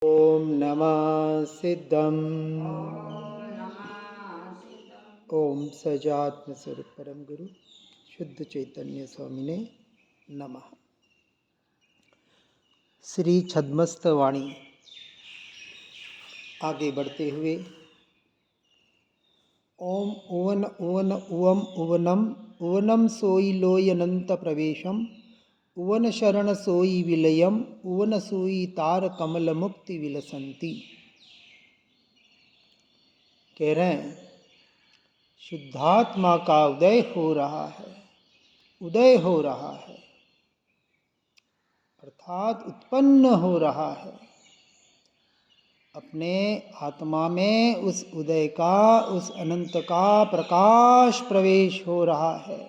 ओम नमः सिद्धम। ओम सजात्म स्वरूप परम गुरु शुद्ध चैतन्य स्वामिने नमः। श्री छद्मस्त वाणी आगे बढ़ते हुए ओम उवन उवन उवम उवनम उवनम सोई लोय अनंत प्रवेशम उवन शरण सोई विलयम उवन सोई तार कमल मुक्ति विलसंती। कह रहे हैं शुद्धात्मा का उदय हो रहा है, उदय हो रहा है अर्थात उत्पन्न हो रहा है। अपने आत्मा में उस उदय का, उस अनंत का प्रकाश प्रवेश हो रहा है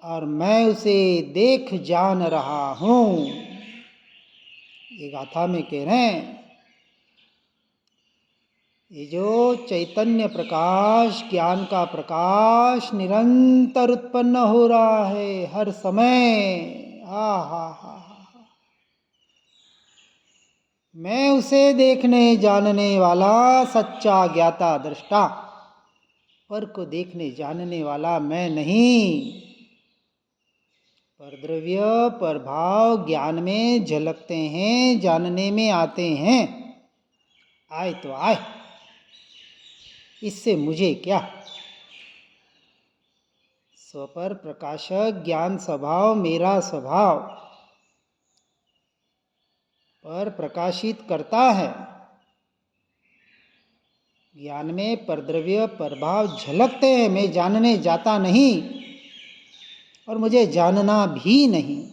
और मैं उसे देख जान रहा हूं। ये गाथा में कह रहे हैं ये जो चैतन्य प्रकाश, ज्ञान का प्रकाश निरंतर उत्पन्न हो रहा है हर समय। हा मैं उसे देखने जानने वाला सच्चा ज्ञाता दृष्टा, पर को देखने जानने वाला मैं नहीं। पर द्रव्य पर भाव ज्ञान में झलकते हैं, जानने में आते हैं। आए तो आए, इससे मुझे क्या। स्वपर प्रकाशक ज्ञान स्वभाव मेरा स्वभाव पर प्रकाशित करता है। ज्ञान में परद्रव्य प्रभाव झलकते हैं, मैं जानने जाता नहीं और मुझे जानना भी नहीं।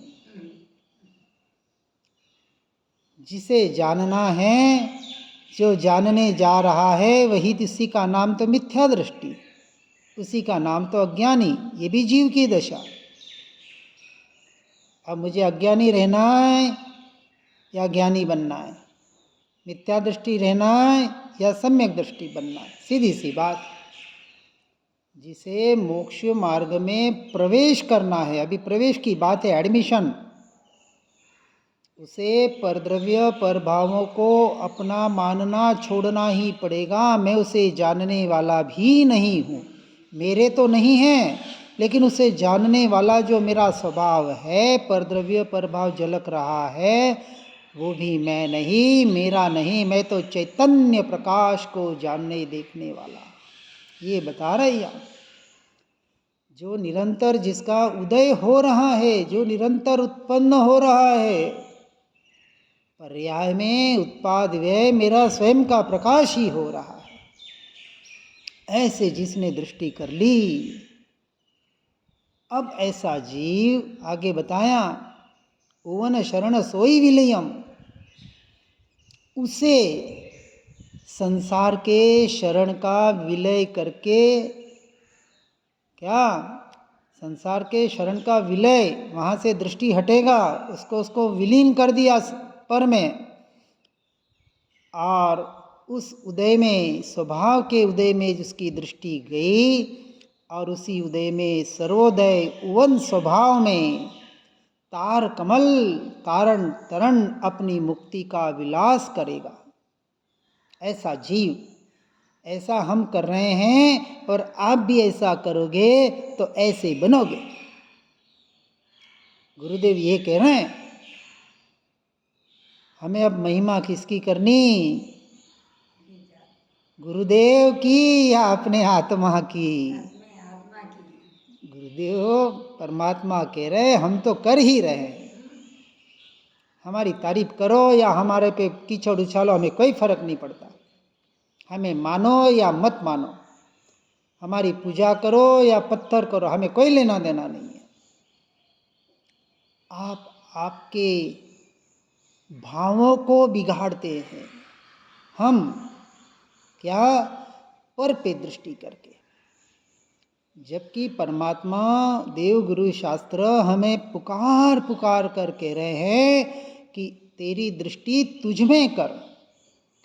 जिसे जानना है, जो जानने जा रहा है, वही उसी का नाम तो मिथ्या दृष्टि, उसी का नाम तो अज्ञानी। ये भी जीव की दशा। अब मुझे अज्ञानी रहना है या ज्ञानी बनना है, मिथ्या दृष्टि रहना है या सम्यक दृष्टि बनना है, सीधी सी बात। जिसे मोक्ष मार्ग में प्रवेश करना है, अभी प्रवेश की बात है, एडमिशन, उसे परद्रव्य पर भावों को अपना मानना छोड़ना ही पड़ेगा। मैं उसे जानने वाला भी नहीं हूँ, मेरे तो नहीं है, लेकिन उसे जानने वाला जो मेरा स्वभाव है, परद्रव्य पर भाव झलक रहा है, वो भी मैं नहीं, मेरा नहीं। मैं तो चैतन्य प्रकाश को जानने देखने वाला। ये बता रहे हैं जो निरंतर, जिसका उदय हो रहा है, जो निरंतर उत्पन्न हो रहा है, पर्याय में उत्पाद व्यय मेरा स्वयं का प्रकाश ही हो रहा है। ऐसे जिसने दृष्टि कर ली, अब ऐसा जीव आगे बताया उवन शरण सोई विलयम, उसे संसार के शरण का विलय करके, क्या संसार के शरण का विलय, वहाँ से दृष्टि हटेगा, उसको विलीन कर दिया पर में, और उस उदय में, स्वभाव के उदय में जिसकी दृष्टि गई, और उसी उदय में सर्वोदय उवन स्वभाव में तार कमल तारण तरण अपनी मुक्ति का विलास करेगा। ऐसा जीव, ऐसा हम कर रहे हैं और आप भी ऐसा करोगे तो ऐसे बनोगे। गुरुदेव ये कह रहे हैं हमें अब महिमा किसकी करनी, गुरुदेव की या अपने आत्मा की। गुरुदेव परमात्मा कह रहे हम तो कर ही रहे हैं, हमारी तारीफ करो या हमारे पे कीचड़ उछालो, हमें कोई फर्क नहीं पड़ता। हमें मानो या मत मानो, हमारी पूजा करो या पत्थर करो, हमें कोई लेना देना नहीं है। आप आपके भावों को बिगाड़ते हैं, हम क्या, पर पे दृष्टि करके। जबकि परमात्मा, देव, गुरु, शास्त्र हमें पुकार पुकार कर कह रहे हैं कि तेरी दृष्टि तुझ में कर,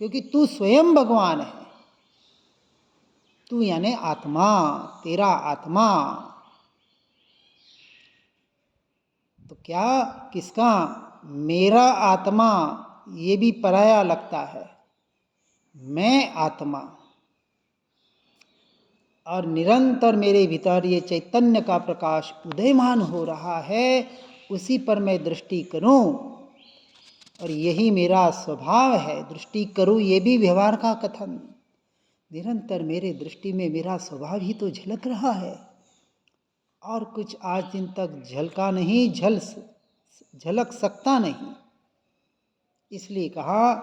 क्योंकि तू स्वयं भगवान है। तू यानी आत्मा, तेरा आत्मा। तो क्या, किसका, मेरा आत्मा, ये भी पराया लगता है। मैं आत्मा, और निरंतर मेरे भीतर ये चैतन्य का प्रकाश उदयमान हो रहा है, उसी पर मैं दृष्टि करूं, और यही मेरा स्वभाव है। दृष्टि करूं, ये भी व्यवहार का कथन। निरंतर मेरे दृष्टि में मेरा स्वभाव ही तो झलक रहा है, और कुछ आज दिन तक झलका नहीं, झलक सकता नहीं। इसलिए कहा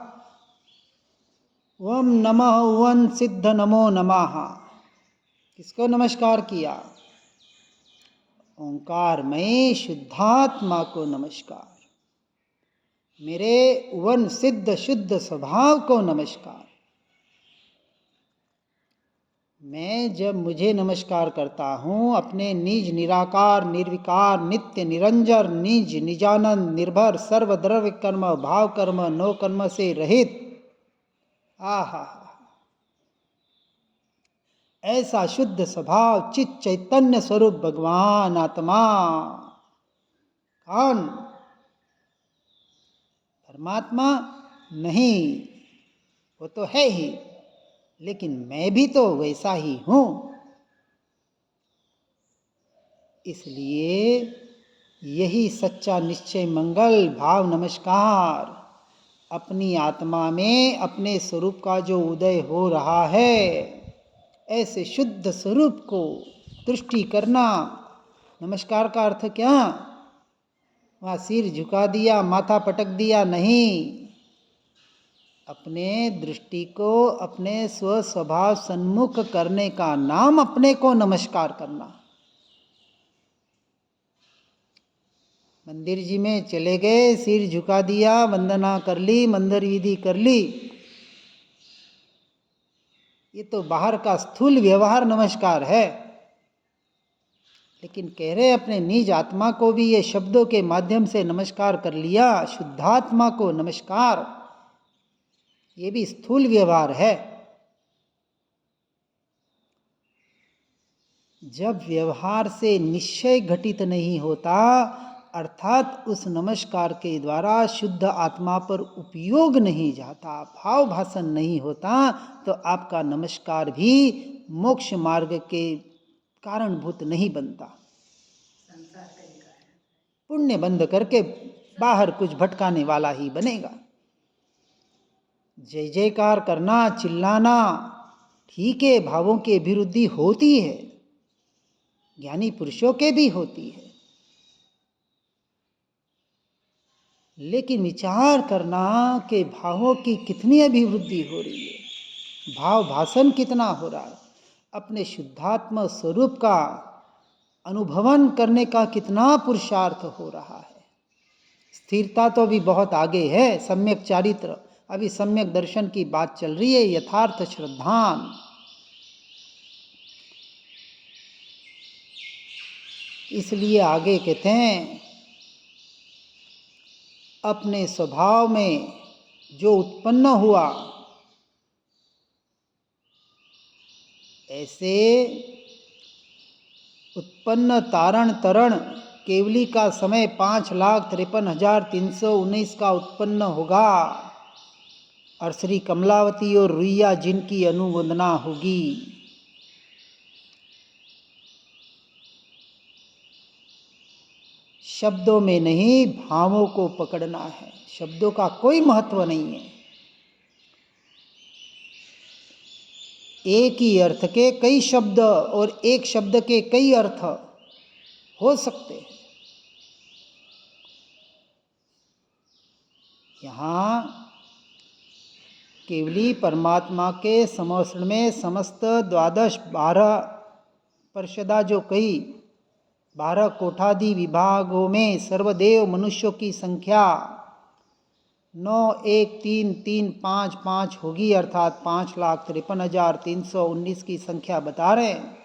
ओम नमः वन सिद्ध नमो नमः। किसको नमस्कार किया? ओंकारमय शुद्धात्मा को नमस्कार, मेरे वन सिद्ध शुद्ध स्वभाव को नमस्कार। मैं जब मुझे नमस्कार करता हूँ, अपने निज निराकार निर्विकार नित्य निरंजन निज निजानंद निर्भर सर्वद्रव्य कर्म भाव कर्म नो कर्म से रहित, आहा, ऐसा शुद्ध स्वभाव चित चैतन्य स्वरूप भगवान आत्मा। कौन? परमात्मा नहीं, वो तो है ही, लेकिन मैं भी तो वैसा ही हूं। इसलिए यही सच्चा निश्चय मंगल भाव नमस्कार, अपनी आत्मा में अपने स्वरूप का जो उदय हो रहा है, ऐसे शुद्ध स्वरूप को दृष्टि करना। नमस्कार का अर्थ क्या? वहाँ सिर झुका दिया, माथा पटक दिया, नहीं। अपने दृष्टि को अपने स्वस्वभाव सन्मुख करने का नाम अपने को नमस्कार करना। मंदिर जी में चले गए, सिर झुका दिया, वंदना कर ली, मंदिर विधि कर ली, ये तो बाहर का स्थूल व्यवहार नमस्कार है। लेकिन कह रहे अपने निज आत्मा को भी ये शब्दों के माध्यम से नमस्कार कर लिया, शुद्धात्मा को नमस्कार, ये भी स्थूल व्यवहार है। जब व्यवहार से निश्चय घटित नहीं होता, अर्थात उस नमस्कार के द्वारा शुद्ध आत्मा पर उपयोग नहीं जाता, भाव भाषण नहीं होता, तो आपका नमस्कार भी मोक्ष मार्ग के कारणभूत नहीं बनता। पुण्य बंद करके बाहर कुछ भटकाने वाला ही बनेगा। जय जयकार करना, चिल्लाना ठीक है, भावों की अभिवृद्धि होती है, ज्ञानी पुरुषों के भी होती है, लेकिन विचार करना कि भावों की कितनी अभिवृद्धि हो रही है, भाव भाषण कितना हो रहा है, अपने शुद्धात्म स्वरूप का अनुभवन करने का कितना पुरुषार्थ हो रहा है। स्थिरता तो अभी बहुत आगे है, सम्यक चारित्र, अभी सम्यक दर्शन की बात चल रही है, यथार्थ श्रद्धान। इसलिए आगे कहते हैं अपने स्वभाव में जो उत्पन्न हुआ, ऐसे उत्पन्न तारण तरण केवली का समय 5,53,319 का उत्पन्न होगा, और श्री कमलावती और रुइया जिनकी अनुवंदना होगी। शब्दों में नहीं, भावों को पकड़ना है, शब्दों का कोई महत्व नहीं है। एक ही अर्थ के कई शब्द और एक शब्द के कई अर्थ हो सकते हैं। यहाँ केवली परमात्मा के समवस्त्र में समस्त 12 परिषदा जो कही, 12 कोठादि विभागों में सर्वदेव मनुष्यों की संख्या 9,1,3,3,5,5 होगी, अर्थात 5,53,319 की संख्या बता रहे हैं।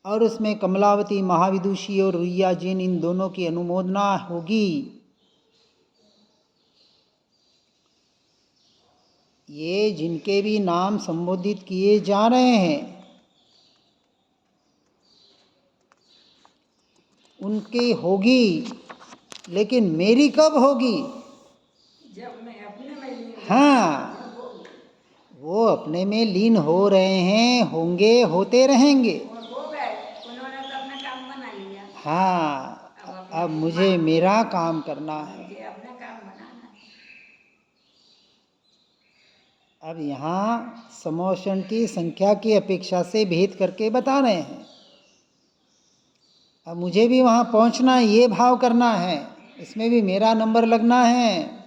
और उसमें कमलावती महाविदुषी और रुइया जिन, इन दोनों की अनुमोदना होगी। ये जिनके भी नाम संबोधित किए जा रहे हैं, उनके होगी, लेकिन मेरी कब होगी? जब मैं अपने में लीन हाँ, वो अपने में लीन हो रहे हैं, होंगे, होते रहेंगे। और हो गए, उन्होंने तो अपना काम बना लिया। हाँ, अब अपने अब मुझे मेरा काम करना है। मुझे अपना काम बनाना है। अब यहाँ समोषण की संख्या की अपेक्षा से भेद करके बता रहे हैं। अब मुझे भी वहाँ पहुँचना, ये भाव करना है, इसमें भी मेरा नंबर लगना है।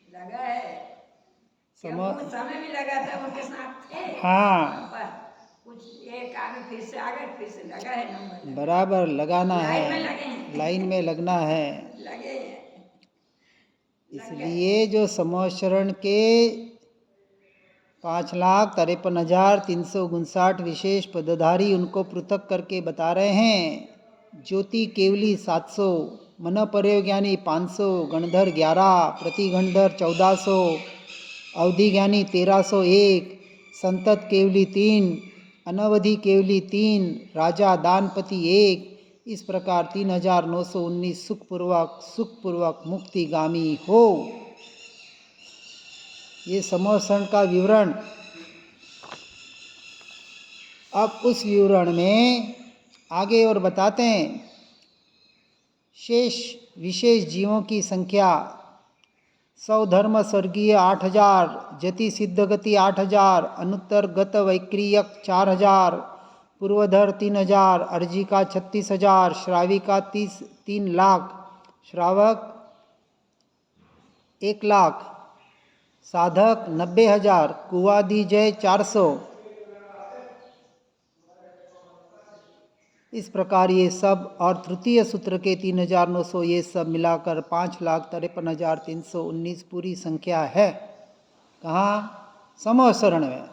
लगा है, क्योंकि समय भी लगा था, उनके साथ थे। हाँ, पर कुछ एक आगे फिर से आ गए, फिर से लगा है नंबर। बराबर लगाना लाइन में है, लगे हैं। लाइन में लगना है। लगे हैं। इसलिए जो समोषण के 5,53,359 विशेष पदधारी, उनको पृथक करके बता रहे हैं। ज्योति केवली 700, मन पर्यज्ञानी 500, गणधर 11, प्रतिगणधर 1400, अवधि ज्ञानी 1301, संतत केवली 3, अनवधि केवली 3, राजा दानपति 1। इस प्रकार 3,919 सुखपूर्वक मुक्तिगामी हो। ये समोषण का विवरण। अब उस विवरण में आगे और बताते हैं। विशेष जीवों की संख्या 100 धर्म स्वर्गीय 8,000, जति सिद्ध गति 8,000, अनुत्तर गत वैक्रियक 4,000, पूर्वधर 3,000, अर्जिका 36,000, श्राविका 3 लाख, श्रावक 1 लाख, साधक 90,000, कुवादी जय 400। इस प्रकार ये सब और तृतीय सूत्र के 3,900, ये सब मिलाकर 5,53,319 पूरी संख्या है। कहाँ? समोषण में।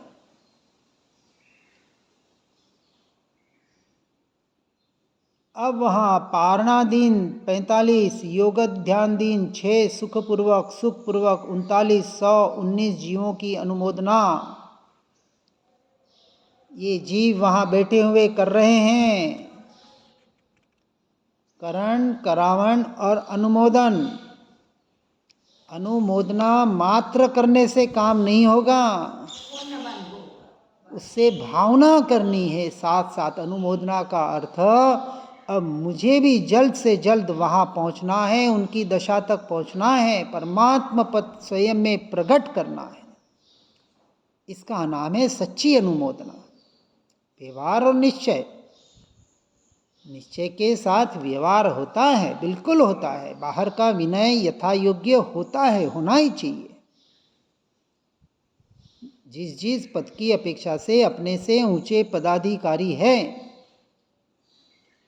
अब वहाँ पारणा दिन 45, योग ध्यान दिन 6, सुखपूर्वक 39, 119 जीवों की अनुमोदना ये जीव वहाँ बैठे हुए कर रहे हैं। करण, करावण और अनुमोदन। अनुमोदना मात्र करने से काम नहीं होगा, उससे भावना करनी है साथ साथ। अनुमोदना का अर्थ, अब मुझे भी जल्द से जल्द वहाँ पहुँचना है, उनकी दशा तक पहुँचना है, परमात्मा पद स्वयं में प्रकट करना है। इसका नाम है सच्ची अनुमोदना। व्यवहार और निश्चय, निश्चय के साथ व्यवहार होता है, बिल्कुल होता है। बाहर का विनय यथा योग्य होता है, होना ही चाहिए। जिस पद की अपेक्षा से अपने से ऊंचे पदाधिकारी है,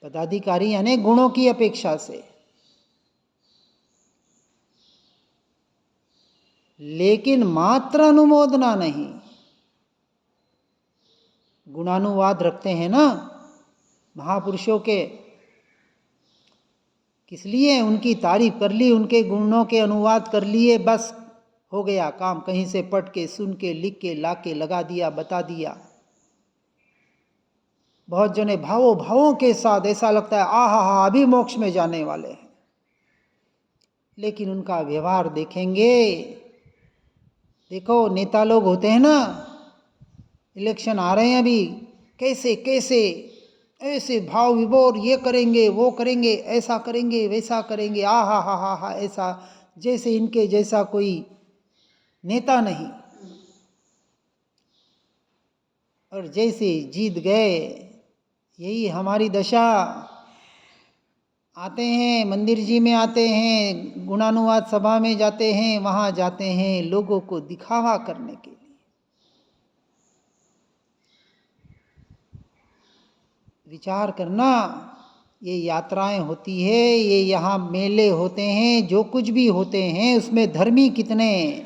पदाधिकारी यानी गुणों की अपेक्षा से, लेकिन मात्र अनुमोदना नहीं। गुणानुवाद रखते हैं ना महापुरुषों के, किस लिए? उनकी तारीफ कर ली, उनके गुणों के अनुवाद कर लिए, बस हो गया काम। कहीं से पढ़ के, सुन के, लिख के, ला के लगा दिया, बता दिया। बहुत जने भावों के साथ, ऐसा लगता है आहा अभी मोक्ष में जाने वाले हैं, लेकिन उनका व्यवहार देखेंगे। देखो नेता लोग होते हैं ना, इलेक्शन आ रहे हैं अभी, कैसे कैसे ऐसे भाव विभोर, ये करेंगे वो करेंगे, ऐसा करेंगे वैसा करेंगे, हा, ऐसा, जैसे इनके जैसा कोई नेता नहीं। और जैसे जीत गए, यही हमारी दशा। आते हैं मंदिर जी में, आते हैं गुणानुवाद सभा में जाते हैं, वहाँ जाते हैं लोगों को दिखावा करने के लिए। विचार करना, ये यात्राएं होती है, ये यहाँ मेले होते हैं, जो कुछ भी होते हैं, उसमें धर्मी कितने?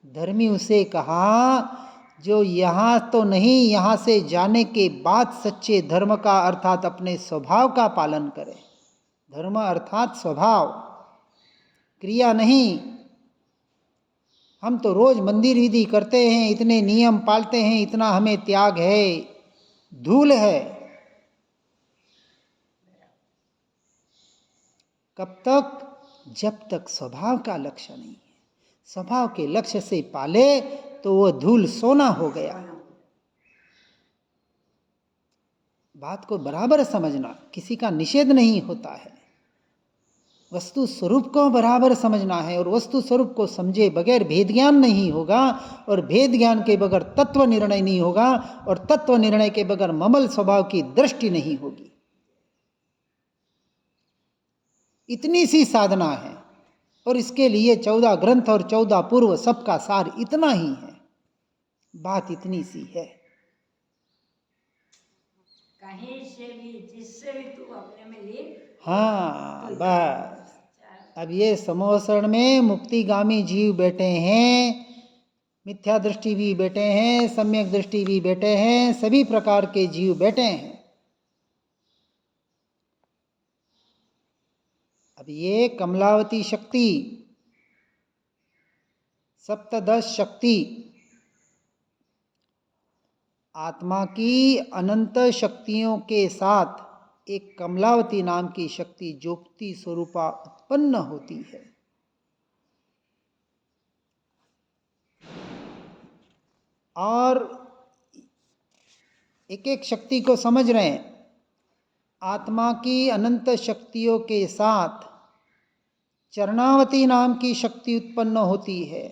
धर्मी उसे कहा जो यहाँ तो नहीं, यहाँ से जाने के बाद सच्चे धर्म का अर्थात अपने स्वभाव का पालन करे। धर्म अर्थात स्वभाव, क्रिया नहीं। हम तो रोज मंदिर विधि करते हैं, इतने नियम पालते हैं, इतना हमें त्याग है, धूल है। कब तक? जब तक स्वभाव का लक्ष्य नहीं है। स्वभाव के लक्ष्य से पाले तो वो धूल सोना हो गया। बात को बराबर समझना, किसी का निषेध नहीं होता है। वस्तु स्वरूप को बराबर समझना है, और वस्तु स्वरूप को समझे बगैर भेद ज्ञान नहीं होगा, और भेद ज्ञान के बगैर तत्व निर्णय नहीं होगा, और तत्व निर्णय के बगैर ममल स्वभाव की दृष्टि नहीं होगी। इतनी सी साधना है, और इसके लिए 14 ग्रंथ और 14 पूर्व सबका सार इतना ही है। बात इतनी सी है। कहीं से भी जिससे भी तू अपने में ले। हाँ बस। अब ये समोसण में मुक्तिगामी जीव बैठे हैं, मिथ्या दृष्टि भी बैठे हैं, सम्यक दृष्टि भी बैठे हैं, सभी प्रकार के जीव बैठे हैं। अब ये कमलावती शक्ति, सप्तदश शक्ति, आत्मा की अनंत शक्तियों के साथ एक कमलावती नाम की शक्ति ज्योति स्वरूपा उत्पन्न होती है। और एक एक शक्ति को समझ रहे हैं। आत्मा की अनंत शक्तियों के साथ चरणावती नाम की शक्ति उत्पन्न होती है,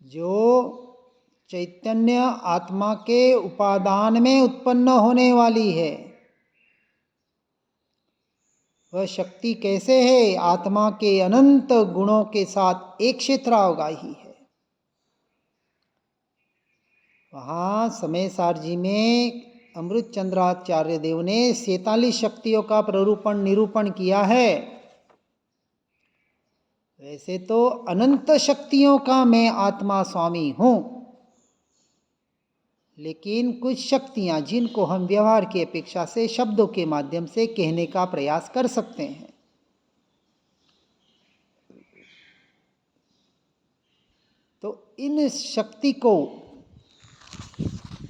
जो चैतन्य आत्मा के उपादान में उत्पन्न होने वाली है। वह शक्ति कैसे है? आत्मा के अनंत गुणों के साथ एक क्षेत्रावगाही है। वहाँ समय सार जी में अमृत चंद्राचार्य देव ने 47 शक्तियों का प्ररूपण निरूपण किया है। वैसे तो अनंत शक्तियों का मैं आत्मा स्वामी हूँ, लेकिन कुछ शक्तियाँ जिनको हम व्यवहार की अपेक्षा से शब्दों के माध्यम से कहने का प्रयास कर सकते हैं, तो इन शक्ति को,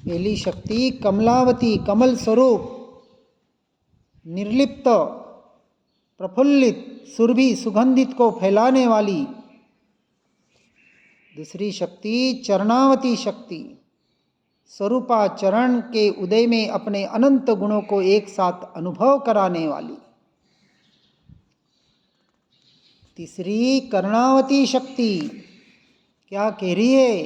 पहली शक्ति कमलावती, कमल स्वरूप, निर्लिप्त, प्रफुल्लित, सुरभि, सुगंधित को फैलाने वाली। दूसरी शक्ति चरणावती शक्ति, स्वरूपाचरण के उदय में अपने अनंत गुणों को एक साथ अनुभव कराने वाली। तीसरी कर्णावती शक्ति क्या कह रही है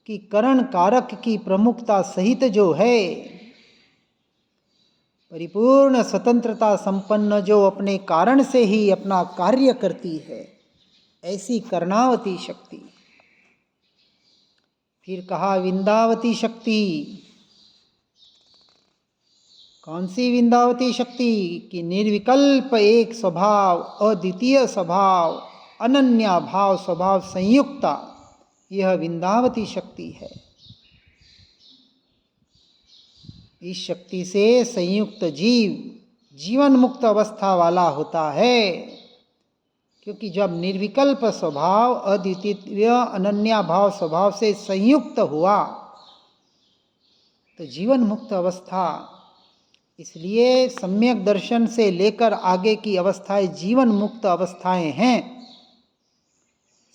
कि करण कारक की प्रमुखता सहित जो है, परिपूर्ण स्वतंत्रता संपन्न, जो अपने कारण से ही अपना कार्य करती है, ऐसी कर्णावती शक्ति। फिर कहा विंदावती शक्ति। कौन सी विंदावती शक्ति? कि निर्विकल्प एक स्वभाव, अद्वितीय स्वभाव, अनन्या भाव स्वभाव संयुक्ता, यह विंदावती शक्ति है। इस शक्ति से संयुक्त जीव जीवन मुक्त अवस्था वाला होता है, क्योंकि जब निर्विकल्प स्वभाव, अद्वितीय अनन्या भाव स्वभाव से संयुक्त हुआ तो जीवन मुक्त अवस्था। इसलिए सम्यक दर्शन से लेकर आगे की अवस्थाएं जीवन मुक्त अवस्थाएं हैं।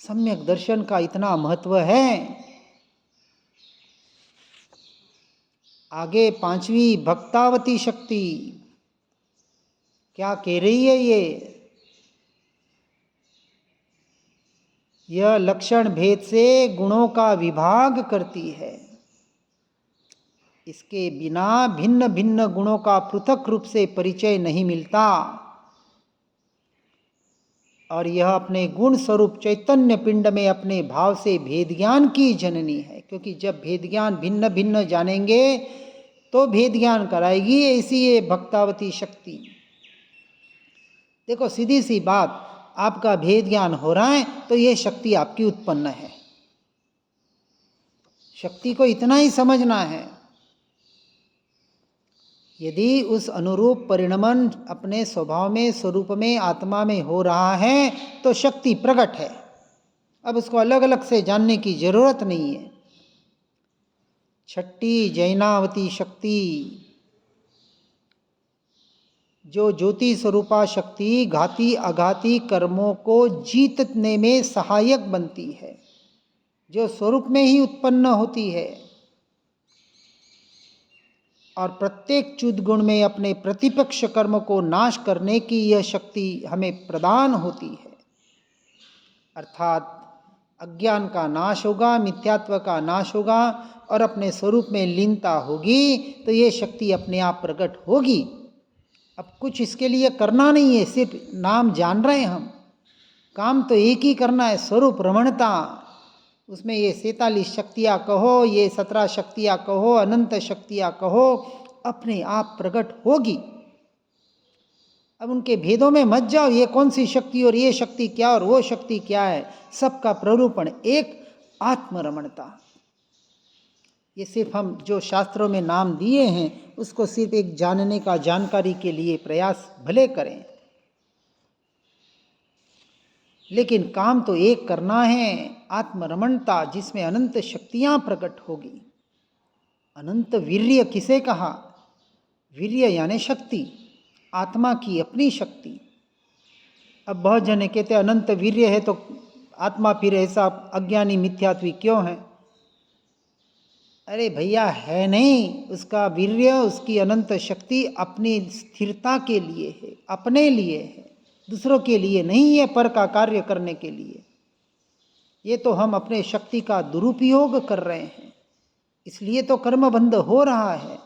सम्यक दर्शन का इतना महत्व है। आगे पांचवी भक्तावती शक्ति क्या कह रही है? यह लक्षण भेद से गुणों का विभाग करती है। इसके बिना भिन्न भिन्न गुणों का पृथक रूप से परिचय नहीं मिलता, और यह अपने गुण स्वरूप चैतन्य पिंड में अपने भाव से भेद ज्ञान की जननी है। क्योंकि जब भेद ज्ञान भिन्न भिन्न जानेंगे तो भेद ज्ञान कराएगी ऐसी ये भक्तावती शक्ति। देखो सीधी सी बात, आपका भेद ज्ञान हो रहा है तो ये शक्ति आपकी उत्पन्न है। शक्ति को इतना ही समझना है। यदि उस अनुरूप परिणमन अपने स्वभाव में, स्वरूप में, आत्मा में हो रहा है तो शक्ति प्रकट है। अब उसको अलग अलग से जानने की जरूरत नहीं है। छठी जैनावती शक्ति, जो ज्योति स्वरूपा शक्ति घाती अघाती कर्मों को जीतने में सहायक बनती है, जो स्वरूप में ही उत्पन्न होती है और प्रत्येक च्युत गुण में अपने प्रतिपक्ष कर्म को नाश करने की यह शक्ति हमें प्रदान होती है। अर्थात अज्ञान का नाश होगा, मिथ्यात्व का नाश होगा और अपने स्वरूप में लीनता होगी, तो ये शक्ति अपने आप प्रकट होगी। अब कुछ इसके लिए करना नहीं है, सिर्फ नाम जान रहे हैं हम। काम तो एक ही करना है, स्वरूप रमणता। उसमें ये 47 शक्तियाँ कहो, ये 17 शक्तियाँ कहो, अनंत शक्तियाँ कहो, अपने आप प्रकट होगी। अब उनके भेदों में मत जाओ, ये कौन सी शक्ति और ये शक्ति क्या और वो शक्ति क्या है। सबका प्ररूपण एक आत्मरमणता। ये सिर्फ हम जो शास्त्रों में नाम दिए हैं उसको सिर्फ एक जानने का, जानकारी के लिए प्रयास भले करें, लेकिन काम तो एक करना है, आत्मरमणता, जिसमें अनंत शक्तियां प्रकट होगी। अनंत वीर्य किसे कहा? वीर्य यानी शक्ति, आत्मा की अपनी शक्ति। अब बहुत जने कहते अनंत वीर्य है तो आत्मा फिर ऐसा अज्ञानी मिथ्यात्वी क्यों है? अरे भैया है नहीं, उसका वीर्य, उसकी अनंत शक्ति अपनी स्थिरता के लिए है, अपने लिए है, दूसरों के लिए नहीं है, पर का कार्य करने के लिए। ये तो हम अपने शक्ति का दुरुपयोग कर रहे हैं, इसलिए तो कर्म बंध हो रहा है।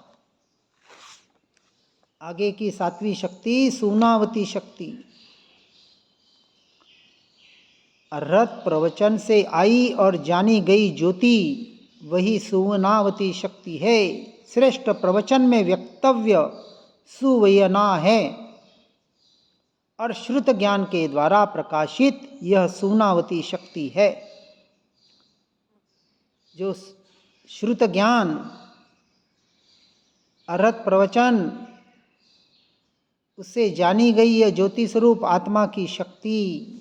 आगे की 7वीं शक्ति सूनावती शक्ति। अर्हत प्रवचन से आई और जानी गई ज्योति वही सुवनावती शक्ति है। श्रेष्ठ प्रवचन में व्यक्तव्य सुवयना है और श्रुत ज्ञान के द्वारा प्रकाशित यह सुवनावती शक्ति है। जो श्रुत ज्ञान, अर्हत प्रवचन, उससे जानी गई यह ज्योति स्वरूप आत्मा की शक्ति।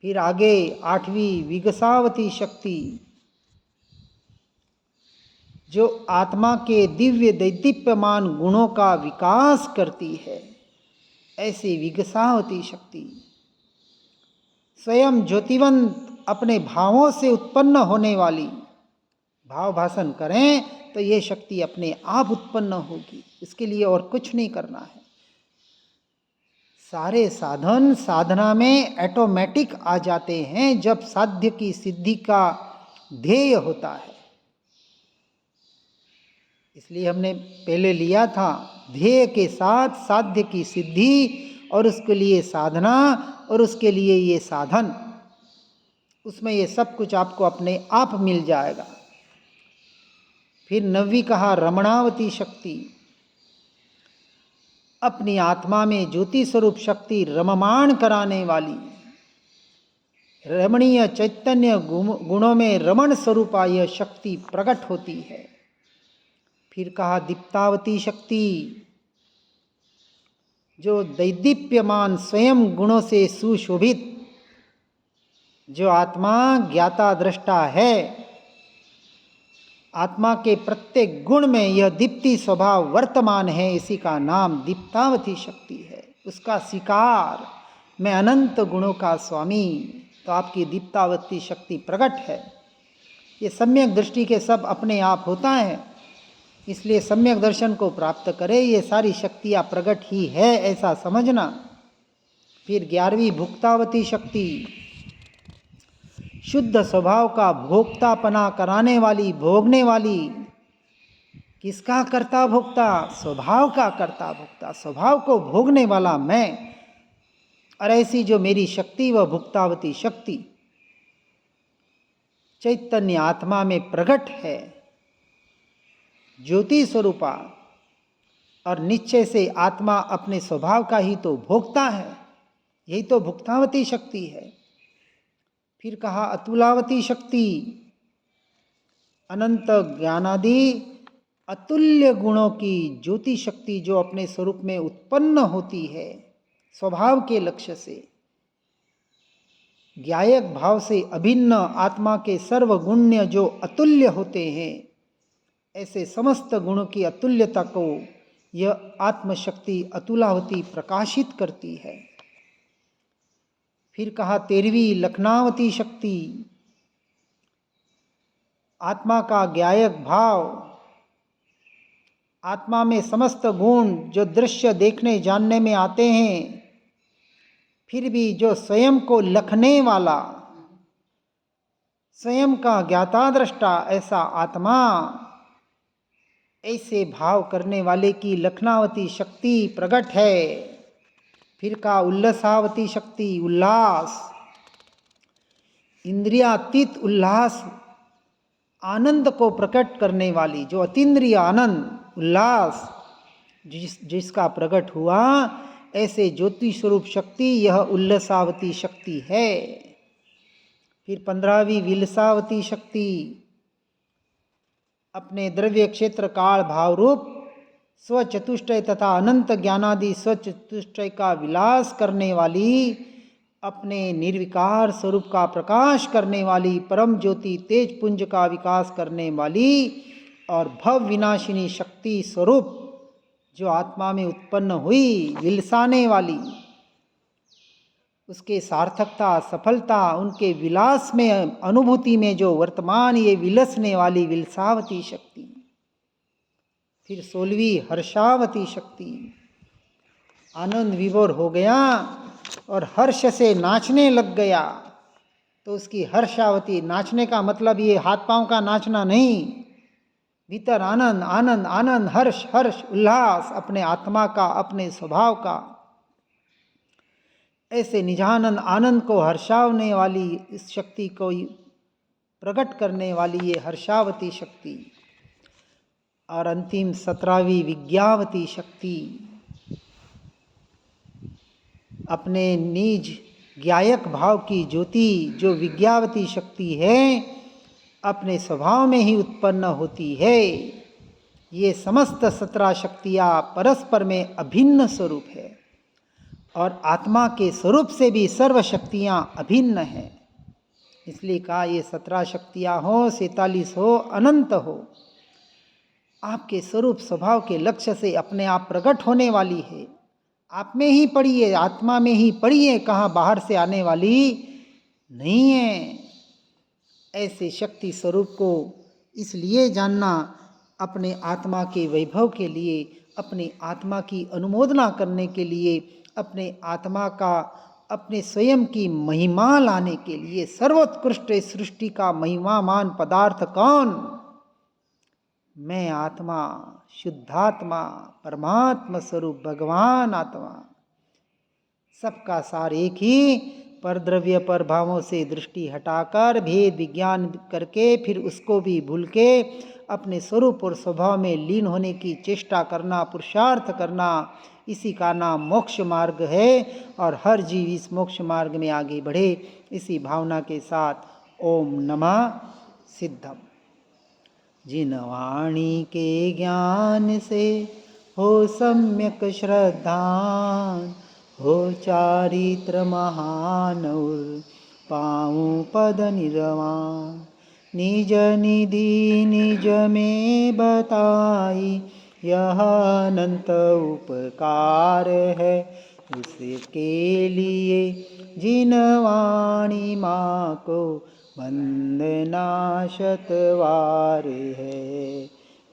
फिर आगे 8वीं विगसावती शक्ति, जो आत्मा के दिव्य दैदीप्यमान गुणों का विकास करती है, ऐसी विगसावती शक्ति। स्वयं ज्योतिवंत अपने भावों से उत्पन्न होने वाली, भाव भाषण करें तो ये शक्ति अपने आप उत्पन्न होगी, इसके लिए और कुछ नहीं करना है। सारे साधन साधना में ऑटोमेटिक आ जाते हैं जब साध्य की सिद्धि का ध्येय होता है। इसलिए हमने पहले लिया था, ध्येय के साथ साध्य की सिद्धि और उसके लिए साधना और उसके लिए ये साधन, उसमें ये सब कुछ आपको अपने आप मिल जाएगा। फिर 9वीं कहा रमणावती शक्ति। अपनी आत्मा में ज्योति स्वरूप शक्ति रममाण कराने वाली, रमणीय चैतन्य गुणों में रमण स्वरूपा यह शक्ति प्रकट होती है। फिर कहा दीप्तावती शक्ति, जो दैदीप्यमान स्वयं गुणों से सुशोभित, जो आत्मा ज्ञाता दृष्टा है, आत्मा के प्रत्येक गुण में यह दीप्ति स्वभाव वर्तमान है, इसी का नाम दीप्तावती शक्ति है। उसका शिकार, मैं अनंत गुणों का स्वामी, तो आपकी दीप्तावती शक्ति प्रकट है। ये सम्यक दृष्टि के सब अपने आप होता है, इसलिए सम्यक दर्शन को प्राप्त करे, ये सारी शक्तियाँ प्रकट ही है ऐसा समझना। फिर 11वीं भुक्तावती शक्ति, शुद्ध स्वभाव का भोक्तापना कराने वाली, भोगने वाली। किसका कर्ता भोक्ता? स्वभाव का कर्ता भोक्ता, स्वभाव को भोगने वाला मैं। और ऐसी जो मेरी शक्ति वह भुक्तावती शक्ति चैतन्य आत्मा में प्रकट है, ज्योति स्वरूपा, और निश्चय से आत्मा अपने स्वभाव का ही तो भोगता है, यही तो भुक्तावती शक्ति है। फिर कहा अतुलावती शक्ति, अनंत ज्ञानादि अतुल्य गुणों की ज्योति शक्ति जो अपने स्वरूप में उत्पन्न होती है स्वभाव के लक्ष्य से, ज्ञायक भाव से अभिन्न आत्मा के सर्वगुण्य जो अतुल्य होते हैं, ऐसे समस्त गुणों की अतुल्यता को यह आत्मशक्ति अतुलावती प्रकाशित करती है। फिर कहा 13वीं लखनावती शक्ति, आत्मा का ज्ञायक भाव, आत्मा में समस्त गुण जो दृश्य देखने जानने में आते हैं, फिर भी जो स्वयं को लखने वाला, स्वयं का ज्ञाता दृष्टा ऐसा आत्मा, ऐसे भाव करने वाले की लखनावती शक्ति प्रकट है। फिर का उल्लासावती शक्ति, उल्लास, इंद्रियातीत उल्लास, आनंद को प्रकट करने वाली, जो अतीन्द्रिय आनंद उल्लास जिसका प्रकट हुआ, ऐसे ज्योति स्वरूप शक्ति यह उल्लासावती शक्ति है। फिर 15वीं विलसावती शक्ति, अपने द्रव्य क्षेत्र काल भाव रूप स्वचतुष्टय तथा अनंत ज्ञानादि स्वचतुष्टय का विलास करने वाली, अपने निर्विकार स्वरूप का प्रकाश करने वाली, परम ज्योति तेज पुंज का विकास करने वाली और भव विनाशिनी शक्ति स्वरूप जो आत्मा में उत्पन्न हुई, विलसाने वाली, उसके सार्थकता सफलता उनके विलास में अनुभूति में जो वर्तमान ये विलसने वाली विलसावती शक्ति। फिर 16वीं हर्षावती शक्ति, आनंद विभोर हो गया और हर्ष से नाचने लग गया, तो उसकी हर्षावती, नाचने का मतलब ये हाथ पांव का नाचना नहीं, भीतर आनंद आनंद आनंद, हर्ष हर्ष उल्लास, अपने आत्मा का, अपने स्वभाव का, ऐसे निजानंद आनंद को हर्षावने वाली इस शक्ति को प्रकट करने वाली ये हर्षावती शक्ति। और अंतिम 17वीं विज्ञावती शक्ति, अपने निज ज्ञायक भाव की ज्योति जो विज्ञावती शक्ति है, अपने स्वभाव में ही उत्पन्न होती है। ये समस्त 17 शक्तियाँ परस्पर में अभिन्न स्वरूप है और आत्मा के स्वरूप से भी सर्व शक्तियाँ अभिन्न हैं। इसलिए कहा ये 17 शक्तियाँ हो, 47 हो, अनंत हो, आपके स्वरूप स्वभाव के लक्ष्य से अपने आप प्रकट होने वाली है। आप में ही पड़ी है, आत्मा में ही पड़ी है, कहाँ बाहर से आने वाली नहीं है। ऐसे शक्ति स्वरूप को इसलिए जानना, अपने आत्मा के वैभव के लिए, अपने आत्मा की अनुमोदना करने के लिए, अपने आत्मा का, अपने स्वयं की महिमा लाने के लिए। सर्वोत्कृष्ट सृष्टि का महिमामान पदार्थ कौन? मैं आत्मा, शुद्धात्मा, परमात्मा स्वरूप भगवान आत्मा। सबका सार एक ही, पर द्रव्य पर भावों से दृष्टि हटाकर भेद विज्ञान करके फिर उसको भी भूल के अपने स्वरूप और स्वभाव में लीन होने की चेष्टा करना, पुरुषार्थ करना, इसी का नाम मोक्ष मार्ग है। और हर जीव इस मोक्ष मार्ग में आगे बढ़े, इसी भावना के साथ ओम नमः सिद्धम। जिन वाणी के ज्ञान से हो सम्यक श्रद्धान, हो चारित्र महान उर पाऊँ पद निर्वाण। निज निधि निज में बताई, यह अनंत उपकार है उसके लिए। जिन वाणी माँ को वंदना शतवार है,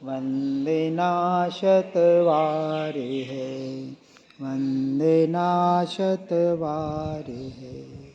वंदना शतवार है, वंदना शतवार है।